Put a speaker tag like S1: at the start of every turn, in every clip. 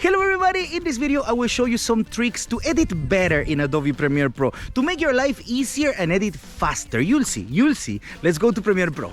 S1: Hello everybody, in this video I will show you some tricks to edit better in Adobe Premiere Pro, to make your life easier and edit faster. You'll see. Let's go to Premiere Pro.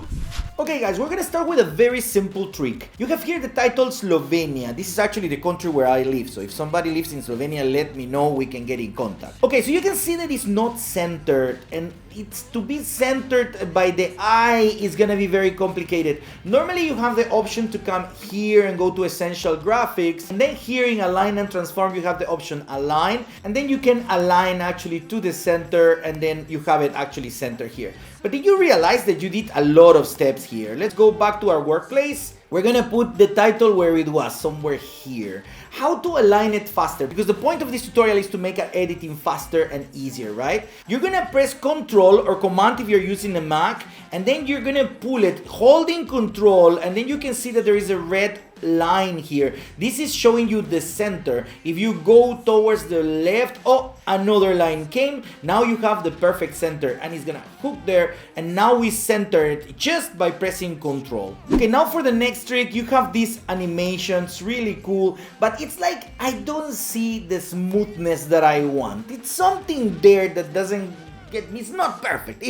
S2: Okay guys, we're gonna start with a very simple trick. You have here the title Slovenia. This is actually the country where I live, so if somebody lives in Slovenia, let me know, we can get in contact. Okay, so you can see that it's not centered, and it's to be centered by the eye is gonna be very complicated. Normally you have the option to come here and go to Essential Graphics, and then here in Align and Transform you have the option Align, and then you can align actually to the center, and then you have it actually centered here. But did you realize that you did a lot of steps here? Let's go back to our workplace. We're gonna put the title where it was, somewhere here. How to align it faster? Because the point of this tutorial is to make our editing faster and easier, right? You're gonna press Control or Command if you're using a Mac, and then you're gonna pull it, holding Control, and then you can see that there is a red line here. This is showing you the center. If you go towards the left, oh, another line came. Now you have the perfect center, and it's gonna hook there, and now we center it just by pressing Control. Okay, now for the next trick, you have these animations, really cool, but it's like I don't see the smoothness that I want. It's something there that doesn't get me. It's not perfect.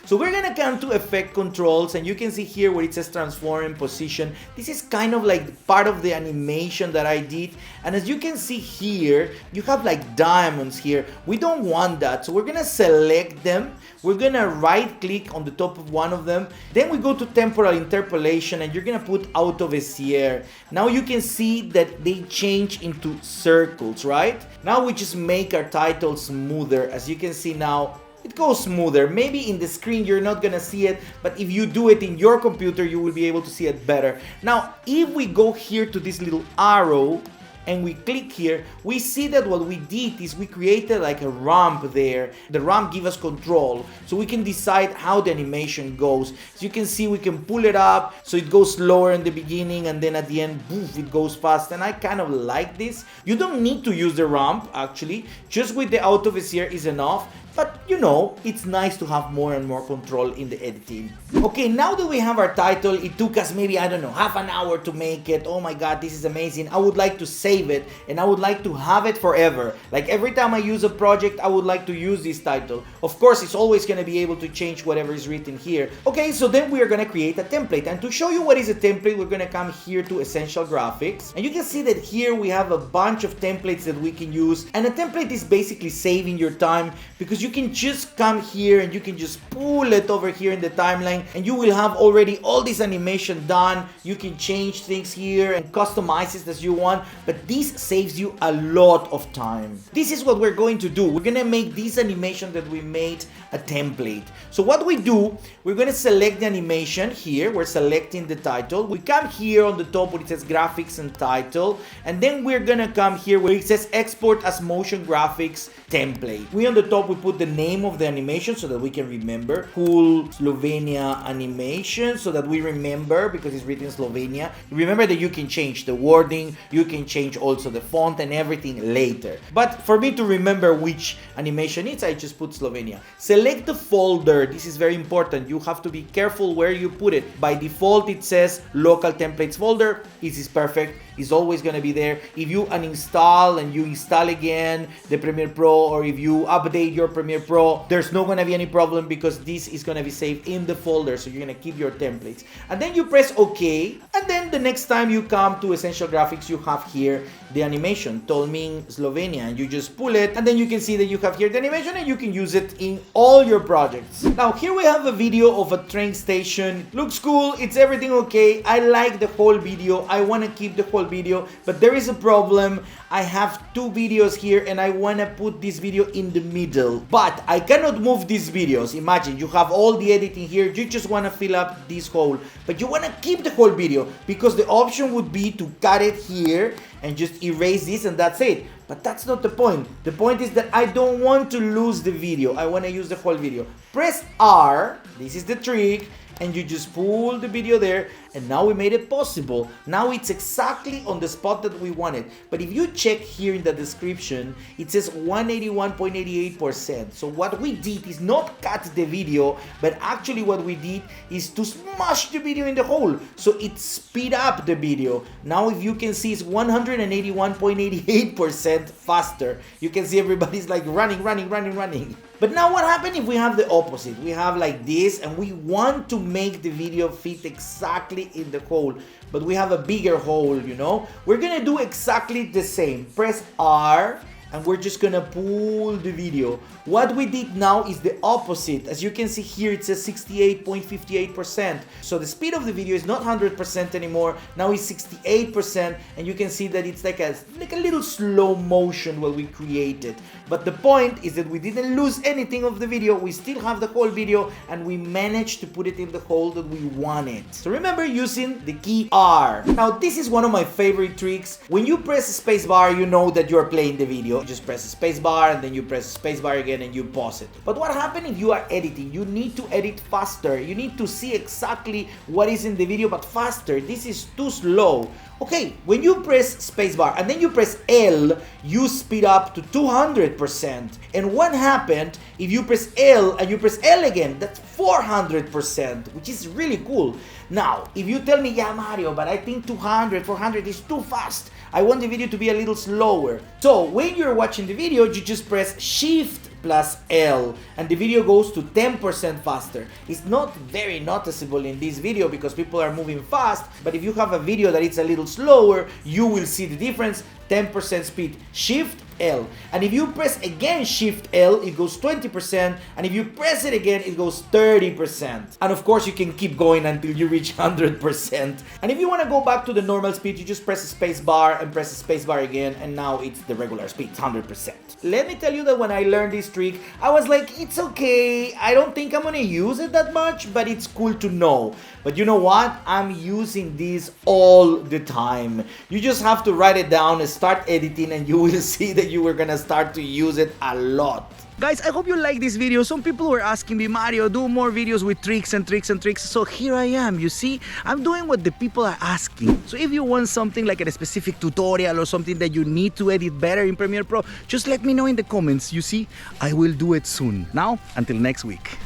S2: So we're gonna come to Effect Controls, and you can see here where it says Transform and Position. This is kind of like part of the animation that I did, and as you can see here, you have like diamonds here. We don't want that, so we're gonna select them. We're gonna right click on the top of one of them, then we go to Temporal Interpolation, and you're gonna put Auto Bezier. Now you can see that they change into circles, right? Now we just make our title smoother. As you can see now, it goes smoother. Maybe in the screen you're not gonna see it, but if you do it in your computer, you will be able to see it better. Now, if we go here to this little arrow and we click here, we see that what we did is we created like a ramp there. The ramp gives us control, so we can decide how the animation goes. So you can see we can pull it up, so it goes slower in the beginning, and then at the end, poof, it goes fast, and I kind of like this. You don't need to use the ramp, actually. Just with the Auto Bezier is enough. But you know, it's nice to have more and more control in the editing. Okay, now that we have our title, it took us maybe, I don't know, half an hour to make it. Oh my god, this is amazing. I would like to save it, and I would like to have it forever. Like every time I use a project, I would like to use this title. Of course, it's always going to be able to change whatever is written here. Okay, so then we are going to create a template. And to show you what is a template, we're going to come here to Essential Graphics. And you can see that here we have a bunch of templates that we can use. And a template is basically saving your time, because you can just come here and you can just pull it over here in the timeline, and you will have already all this animation done. You can change things here and customize it as you want, but this saves you a lot of time. This is what we're going to do. We're gonna make this animation that we made a template. So what we do, we're gonna select the animation here. We're selecting the title. We come here on the top where it says Graphics and Title, and then we're gonna come here where it says Export as Motion Graphics Template. We on the top, we put the name of the animation so that we can remember. Cool Slovenia animation, so that we remember, because it's written in Slovenia. Remember that you can change the wording, you can change also the font and everything later. But for me to remember which animation it's, I just put Slovenia. Select the folder. This is very important. You have to be careful where you put it. By default, it says Local Templates folder. This is perfect. It's always going to be there. If you uninstall and you install again the Premiere Pro, or if you update your Premiere Pro, there's not going to be any problem, because this is going to be saved in the folder. So you're going to keep your templates, and then you press OK, and then the next time you come to Essential Graphics, you have here the animation Tolmin Slovenia, and you just pull it, and then you can see that you have here the animation, and you can use it in all your projects. Now here we have a video of a train station. Looks cool, it's everything okay. I like the whole video. I want to keep the whole video, but there is a problem. I have two videos here, and I want to put this video in the middle, but I cannot move these videos. Imagine you have all the editing here, you just want to fill up this hole, but you want to keep the whole video, because the option would be to cut it here and just erase this, and that's it. But that's not the point. The point is that I don't want to lose the video. I want to use the whole video. Press R, this is the trick, and you just pull the video there, and now we made it possible. Now it's exactly on the spot that we wanted. But if you check here in the description, it says 181.88%. So what we did is not cut the video, but actually what we did is to smash the video in the hole. So it speed up the video. Now if you can see, it's 181.88% faster. You can see everybody's like running. But now what happens if we have the opposite? We have like this, and we want to make the video fit exactly in the hole, but we have a bigger hole, you know? We're gonna do exactly the same. Press R, and we're just gonna pull the video. What we did now is the opposite. As you can see here, it says 68.58%. So the speed of the video is not 100% anymore. Now it's 68%, and you can see that it's like a little slow motion while we create it. But the point is that we didn't lose anything of the video. We still have the whole video, and we managed to put it in the hole that we wanted. So remember using the key R. Now this is one of my favorite tricks. When you press spacebar, you know that you're playing the video. You just press spacebar, and then you press spacebar again, and you pause it. But what happens if you are editing? You need to edit faster. You need to see exactly what is in the video, but faster. This is too slow. Okay, when you press spacebar and then you press L, you speed up to 200%. And what happened if you press L and you press L again? That's 400%, which is really cool. Now, if you tell me, yeah, Mario, but I think 200, 400 is too fast. I want the video to be a little slower. So when you're watching the video, you just press Shift plus L, and the video goes to 10% faster. It's not very noticeable in this video because people are moving fast, but if you have a video that is a little slower, you will see the difference. 10% speed, Shift L, and if you press again Shift L, it goes 20%, and if you press it again, it goes 30%. And of course, you can keep going until you reach 100%. And if you want to go back to the normal speed, you just press the space bar and press the space bar again, and now it's the regular speed, 100%. Let me tell you that when I learned this trick, I was like, it's okay, I don't think I'm gonna use it that much, but it's cool to know. But you know what? I'm using this all the time. You just have to write it down and start editing, and you will see that you were gonna start to use it a lot.
S1: Guys, I hope you like this video. Some people were asking me, Mario, do more videos with tricks and tricks and tricks. So here I am, you see? I'm doing what the people are asking. So if you want something like a specific tutorial or something that you need to edit better in Premiere Pro, just let me know in the comments, you see? I will do it soon. Now, until next week.